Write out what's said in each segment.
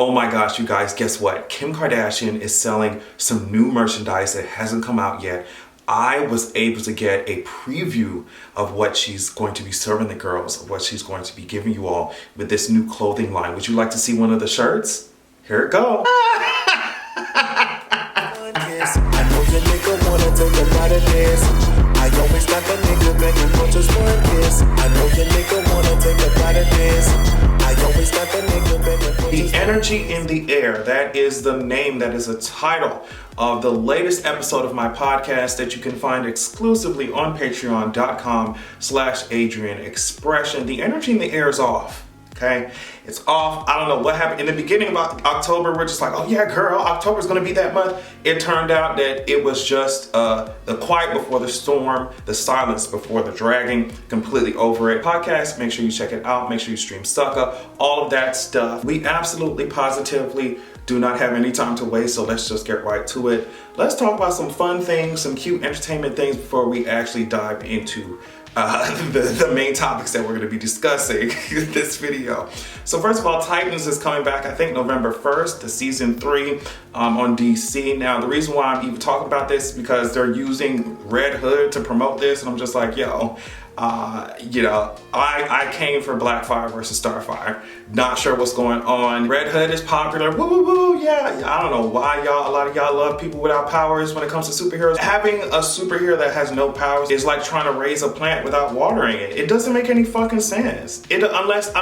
Oh my gosh, you guys, guess what? Kim Kardashian is selling some new merchandise that hasn't come out yet. I was able to get a preview of what she's going to be serving the girls, of what she's going to be giving you all with this new clothing line. Would you like to see one of the shirts? Here it goes. I always got the nigga begging for just one kiss. I know your nigga wanna take a bite of this. I always got the nigga begging for The Energy in the Air, that is the name, that is a title of the latest episode of my podcast that you can find exclusively on patreon.com/Adrian Expression. The energy in the air is off. Okay, it's off. I don't know what happened in the beginning of October. We're just like, oh yeah, girl, October's gonna be that month. It turned out that it was just the quiet before the storm, the silence before the dragging. Completely over it. Podcast, make sure you check it out. Make sure you stream Sucker, all of that stuff. We absolutely, positively do not have any time to waste, so let's just get right to it. Let's talk about some fun things, some cute entertainment things before we actually dive into the main topics that we're going to be discussing in this video. So first of all, Titans is coming back, I think November 1st, to season 3 on DC. Now, the reason why I'm even talking about this is because they're using Red Hood to promote this, and I'm just like, yo, you know, I came for Blackfire versus Starfire. Not sure what's going on. Red Hood is popular. Woo woo woo, yeah. I don't know why a lot of y'all love people without powers when it comes to superheroes. Having a superhero that has no powers is like trying to raise a plant without watering it. It doesn't make any fucking sense. Unless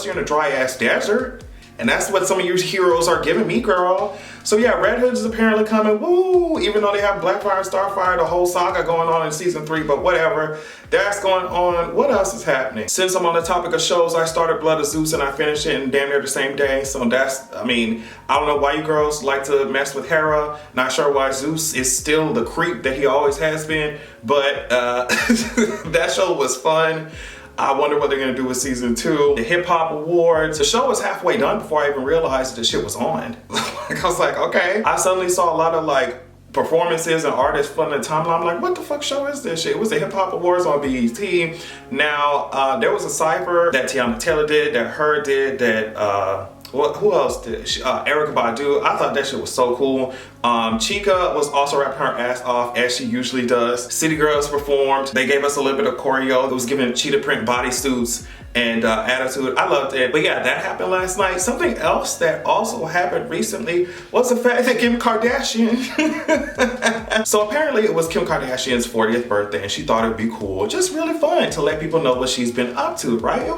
you're in a dry ass desert. And that's what some of your heroes are giving me, girl. So yeah, Red Hood is apparently coming, woo, even though they have Blackfire and Starfire, the whole saga going on in season 3, but whatever. That's going on. What else is happening? Since I'm on the topic of shows, I started Blood of Zeus and I finished it in damn near the same day. So that's, I don't know why you girls like to mess with Hera. Not sure why Zeus is still the creep that he always has been, but that show was fun. I wonder what they're gonna do with season 2. The hip hop awards. The show was halfway done before I even realized the shit was on. I was like, okay. I suddenly saw a lot of like performances and artists flooding the timeline. I'm like, what the fuck show is this shit? It was the hip hop awards on BET. Now, there was a cypher that Tiana Taylor did, that Her did, that who else did? Erykah Badu. I thought that shit was so cool. Chica was also rapping her ass off as she usually does. City Girls performed. They gave us a little bit of choreo. It was giving cheetah print bodysuits and attitude. I loved it. But yeah, that happened last night. Something else that also happened recently was the fact that Kim Kardashian. So apparently it was Kim Kardashian's 40th birthday and she thought it would be cool, just really fun to let people know what she's been up to, right?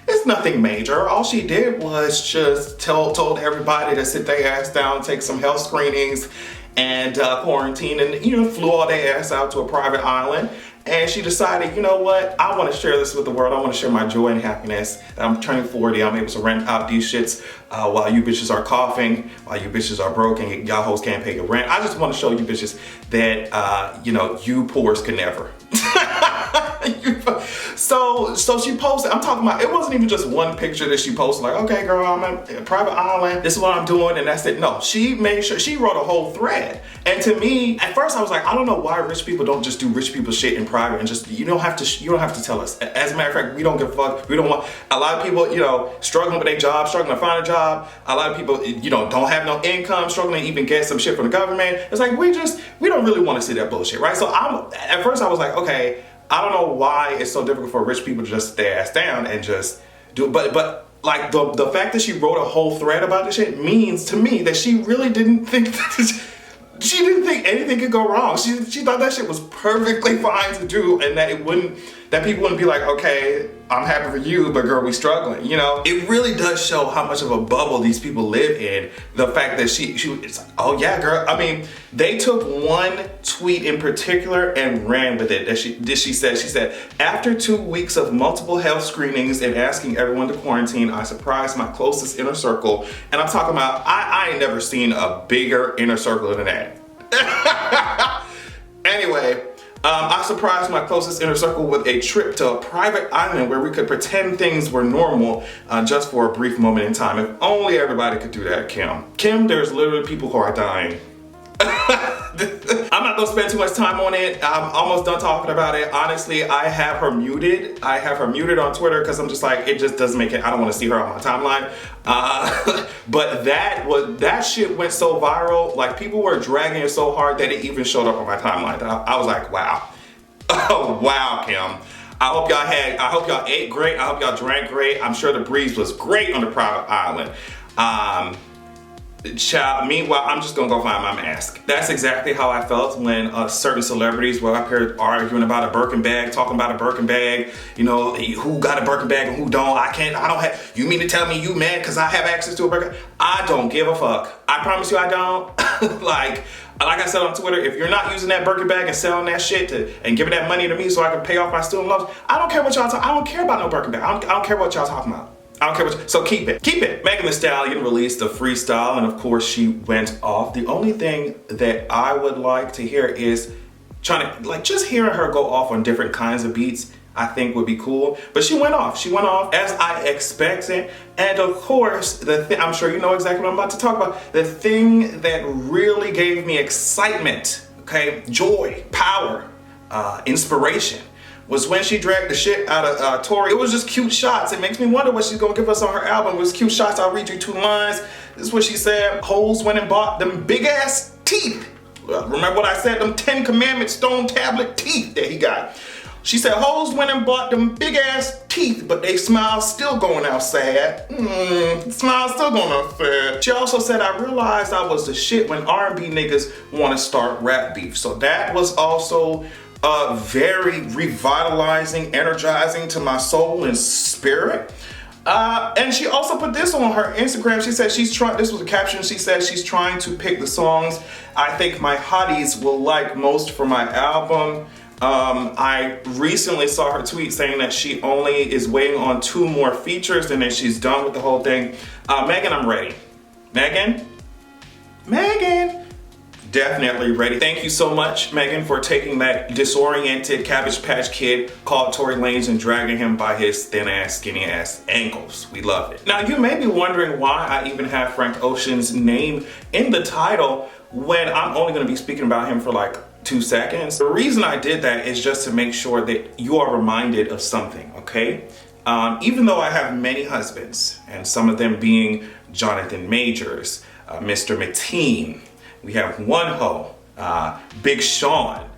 It's nothing major. All she did was just told everybody to sit their ass down, take some health screenings and quarantine, and flew all their ass out to a private island. And she decided, you know what? I want to share this with the world. I want to share my joy and happiness. I'm turning 40. I'm able to rent out these shits while you bitches are coughing, while you bitches are broke and y'all hoes can't pay your rent. I just want to show you bitches that, you poors can never. So she posted, I'm talking about, it wasn't even just one picture that she posted, like, okay, girl, I'm at a private island, this is what I'm doing, and that's it. No, she made sure, she wrote a whole thread. And to me, at first I was like, I don't know why rich people don't just do rich people shit in private and just, you don't have to tell us. As a matter of fact, we don't give a fuck. We don't want, a lot of people, struggling with their job, struggling to find a job. A lot of people, don't have no income, struggling to even get some shit from the government. It's like, we don't really want to see that bullshit, right? So at first I was like, okay, I don't know why it's so difficult for rich people to just stay ass down and just do it. But like the fact that she wrote a whole thread about this shit means to me that she really didn't think she didn't think anything could go wrong. She thought that shit was perfectly fine to do and that people wouldn't be like, okay, I'm happy for you, but girl, we struggling, It really does show how much of a bubble these people live in. The fact that it's like, oh yeah, girl. They took one tweet in particular and ran with it. She said, after 2 weeks of multiple health screenings and asking everyone to quarantine, I surprised my closest inner circle. And I'm talking about, I ain't never seen a bigger inner circle than that. Anyway, I surprised my closest inner circle with a trip to a private island where we could pretend things were normal just for a brief moment in time. If only everybody could do that, Kim. Kim, there's literally people who are dying. I'm not gonna spend too much time on it. I'm almost done talking about it. Honestly, I have her muted. I have her muted on Twitter because I'm just like, it just doesn't make it. I don't want to see her on my timeline. But that shit went so viral. Like, people were dragging it so hard that it even showed up on my timeline. I was like, wow. Oh, wow, Kim. I hope y'all ate great. I hope y'all drank great. I'm sure the breeze was great on the private island. Child, meanwhile, I'm just gonna go find my mask. That's exactly how I felt when certain celebrities were up here arguing about a Birkin bag, talking about a Birkin bag, you know, who got a Birkin bag and who don't. I don't have, you mean to tell me you mad because I have access to a Birkin? I don't give a fuck. I promise you I don't. like I said on Twitter, if you're not using that Birkin bag and selling that shit and giving that money to me so I can pay off my student loans, I don't care what y'all I don't care about no Birkin bag. I don't care what y'all talking about. I don't care what, so keep it. Megan Thee Stallion released a freestyle, and of course she went off. The only thing that I would like to hear is trying to, like, just hearing her go off on different kinds of beats, I think would be cool. But she went off as I expected. And of course, I'm sure you know exactly what I'm about to talk about. The thing that really gave me excitement, okay, joy, power, inspiration, was when she dragged the shit out of Tori. It was just cute shots. It makes me wonder what she's gonna give us on her album. It was cute shots. I'll read you 2 lines. This is what she said. Hoes went and bought them big ass teeth. Remember what I said? Them 10 Commandments stone tablet teeth that he got. She said, hoes went and bought them big ass teeth, but they smile still going out sad. Smile still going out sad. She also said, I realized I was the shit when R&B niggas wanna start rap beef. So that was also very revitalizing, energizing to my soul and spirit. And she also put this on her Instagram. She said this was a caption, she said she's trying to pick the songs I think my hotties will like most for my album. I recently saw her tweet saying that she only is waiting on 2 more features and then she's done with the whole thing. Megan, I'm ready. Megan? Definitely ready. Thank you so much, Megan, for taking that disoriented Cabbage Patch Kid called Tory Lanez and dragging him by his thin ass, skinny ass ankles. We love it. Now, you may be wondering why I even have Frank Ocean's name in the title when I'm only gonna be speaking about him for like 2 seconds. The reason I did that is just to make sure that you are reminded of something, okay? Even though I have many husbands, and some of them being Jonathan Majors, Mr. Mateen, we have One Ho, Big Sean,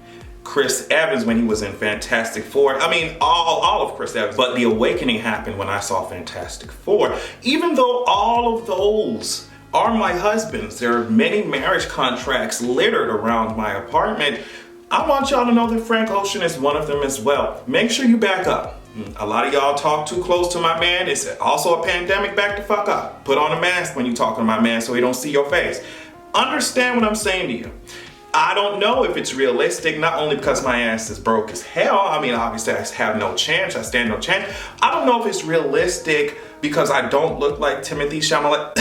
Chris Evans when he was in Fantastic Four. I mean, all of Chris Evans. But the awakening happened when I saw Fantastic Four. Even though all of those are my husbands, there are many marriage contracts littered around my apartment, I want y'all to know that Frank Ocean is one of them as well. Make sure you back up. A lot of y'all talk too close to my man. It's also a pandemic, back the fuck up. Put on a mask when you talking to my man so he don't see your face. Understand what I'm saying to you. I don't know if it's realistic, not only because my ass is broke as hell. I mean, obviously I have no chance, I stand no chance. I don't know if it's realistic because I don't look like Timothy Chalamet.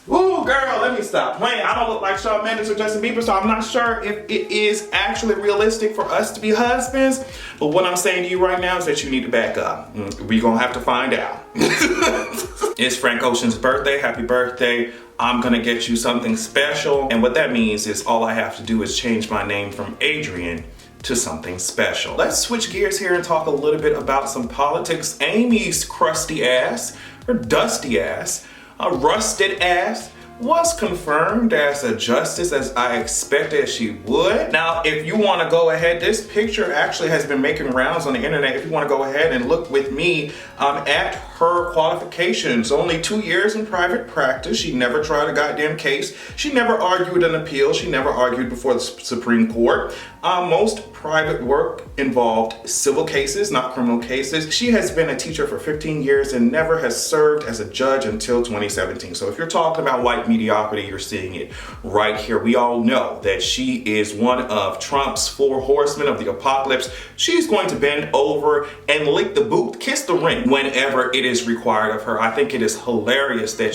Ooh, girl, let me stop playing. I don't look like Shawn Mendes or Justin Bieber, so I'm not sure if it is actually realistic for us to be husbands. But what I'm saying to you right now is that you need to back up. We're gonna have to find out. It's Frank Ocean's birthday. Happy birthday. I'm gonna get you something special. And what that means is all I have to do is change my name from Adrian to something special. Let's switch gears here and talk a little bit about some politics. Amy's crusty ass, her dusty ass, a rusted ass, was confirmed as a justice as I expected she would. Now, if you want to go ahead, this picture actually has been making rounds on the internet. If you want to go ahead and look with me at her qualifications. Only 2 years in private practice. She never tried a goddamn case. She never argued an appeal. She never argued before the Supreme Court. Most private work involved civil cases, not criminal cases. She has been a teacher for 15 years and never has served as a judge until 2017. So if you're talking about white mediocrity, you're seeing it right here. We all know that she is one of Trump's 4 horsemen of the apocalypse. She's going to bend over and lick the boot, kiss the ring whenever it is required of her. I think it is hilarious that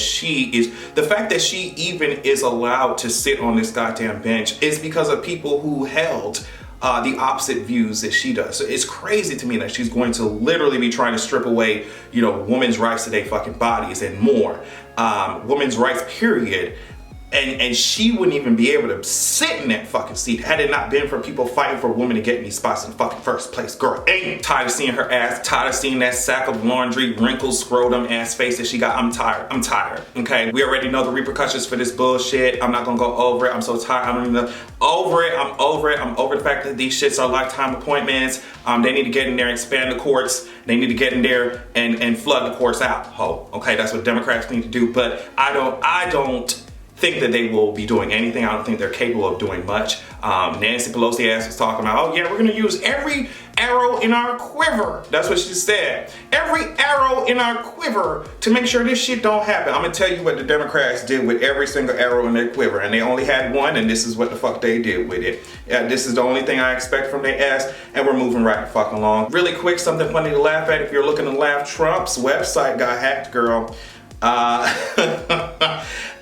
the fact that she even is allowed to sit on this goddamn bench is because of people who held the opposite views that she does. So it's crazy to me that she's going to literally be trying to strip away, you know, women's rights to their fucking bodies and more. Women's rights, period. And she wouldn't even be able to sit in that fucking seat had it not been for people fighting for women to get in these spots in the fucking first place. Girl, ain't tired of seeing her ass, tired of seeing that sack of laundry, wrinkled scrotum ass face that she got. I'm tired, okay? We already know the repercussions for this bullshit. I'm not gonna go over it. I'm so tired. I don't even know. Over it. I'm over the fact that these shits are lifetime appointments. They need to get in there and expand the courts. They need to get in there and flood the courts out, ho. Okay, that's what Democrats need to do. But I don't think that they will be doing anything. I don't think they're capable of doing much. Nancy Pelosi ass was talking about, oh yeah, we're gonna use every arrow in our quiver. That's what she said. Every arrow in our quiver to make sure this shit don't happen. I'm gonna tell you what the Democrats did with every single arrow in their quiver, and they only had one, and this is what the fuck they did with it. Yeah, this is the only thing I expect from their ass, and we're moving right the fuck along. Really quick, something funny to laugh at if you're looking to laugh. Trump's website got hacked, girl.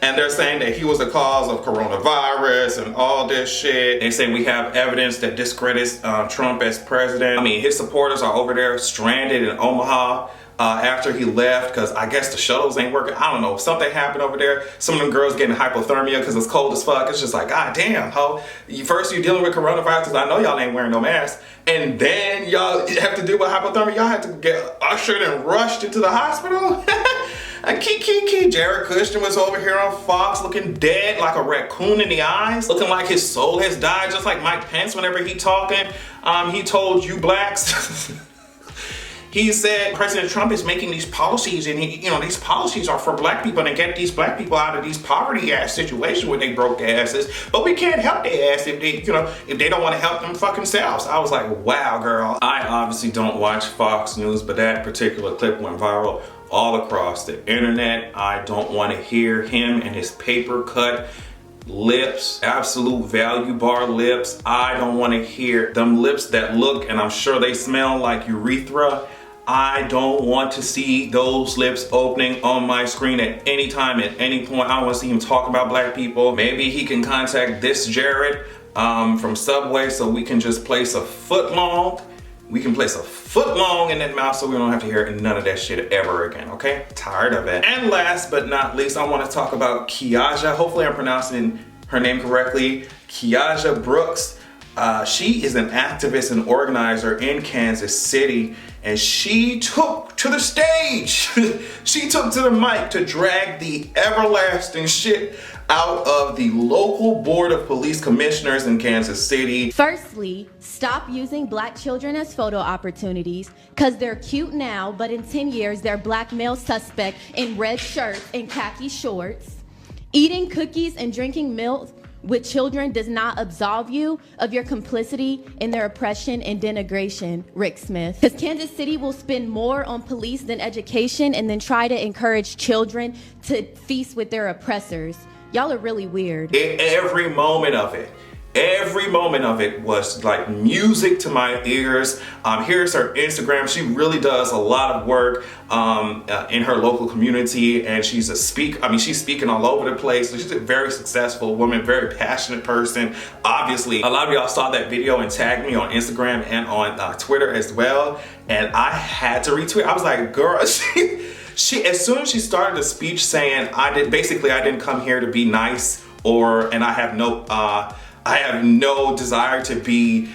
And they're saying that he was the cause of coronavirus and all this shit. They say we have evidence that discredits Trump as president. I mean, his supporters are over there stranded in Omaha after he left because I guess the shuttles ain't working. I don't know. Something happened over there. Some of them girls getting hypothermia because it's cold as fuck. It's just like, god damn, ho. First you're dealing with coronavirus because I know y'all ain't wearing no mask. And then y'all have to deal with hypothermia. Y'all have to get ushered and rushed into the hospital. And Jared Kushner was over here on Fox looking dead like a raccoon in the eyes, looking like his soul has died, just like Mike Pence whenever he talking. He told you blacks, he said President Trump is making these policies and these policies are for black people and to get these black people out of these poverty ass situations where they broke their asses, but we can't help their ass if they don't want to help them fucking selves. I was like, wow, girl. I obviously don't watch Fox News, but that particular clip went viral all across the internet. I don't want to hear him and his paper cut lips, absolute value bar lips. I don't want to hear them lips that look, and I'm sure they smell like urethra. I don't want to see those lips opening on my screen at any time, at any point. I don't want to see him talk about black people. Maybe he can contact this Jared from Subway so we can just place a foot long. We can place a foot long in that mouth so we don't have to hear none of that shit ever again, okay? Tired of it. And last but not least, I want to talk about Keiajah. Hopefully I'm pronouncing her name correctly. Keiajah Brooks. She is an activist and organizer in Kansas City, and she took to the stage. She took to the mic to drag the everlasting shit out of the local board of police commissioners in Kansas City. Firstly, stop using black children as photo opportunities because they're cute now, but in 10 years, they're black male suspect in red shirts and khaki shorts. Eating cookies and drinking milk with children does not absolve you of your complicity in their oppression and denigration, Rick Smith. Because Kansas City will spend more on police than education and then try to encourage children to feast with their oppressors. Y'all are really weird. Every moment of it was like music to my ears. Here's her Instagram. She really does a lot of work in her local community, and she's she's speaking all over the place. So she's a very successful woman, very passionate person. Obviously, a lot of y'all saw that video and tagged me on Instagram and on Twitter as well, and I had to retweet. I was like, girl, she as soon as she started the speech saying, I didn't come here to be nice, and I have no desire to be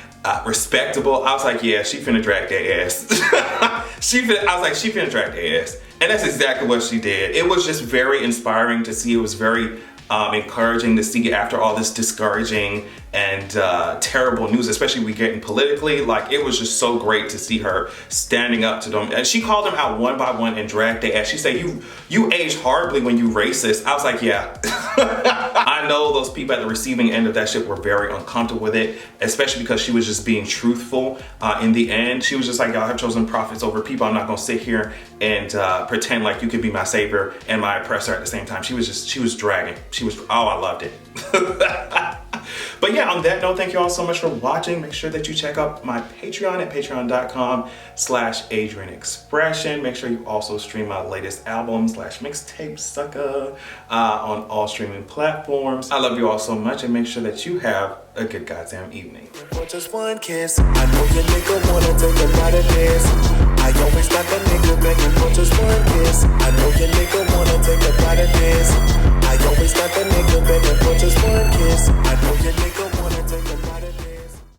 respectable. I was like, yeah, she finna drag their ass. I was like, she finna drag their ass. And that's exactly what she did. It was just very inspiring to see. It was very encouraging to see after all this discouraging and terrible news, especially we getting politically. Like, it was just so great to see her standing up to them. And she called them out one by one and dragged their ass. She said, you aged horribly when you racist. I was like, yeah. I know those people at the receiving end of that shit were very uncomfortable with it, especially because she was just being truthful in the end. She was just like, y'all have chosen prophets over people. I'm not gonna sit here and pretend like you could be my savior and my oppressor at the same time. She was dragging. I loved it. But yeah, on that note, thank you all so much for watching. Make sure that you check out my Patreon at patreon.com/AdrianExpression. Make sure you also stream my latest album /mixtape sucker on all streaming platforms. I love you all so much, and make sure that you have a good goddamn evening. For just one kiss, I know your nigga wanna take a bite of this. I always got the nigga begging for just one kiss. I know your nigga wanna take a bite of this. I always got the nigga begging for just one kiss. I know your nigga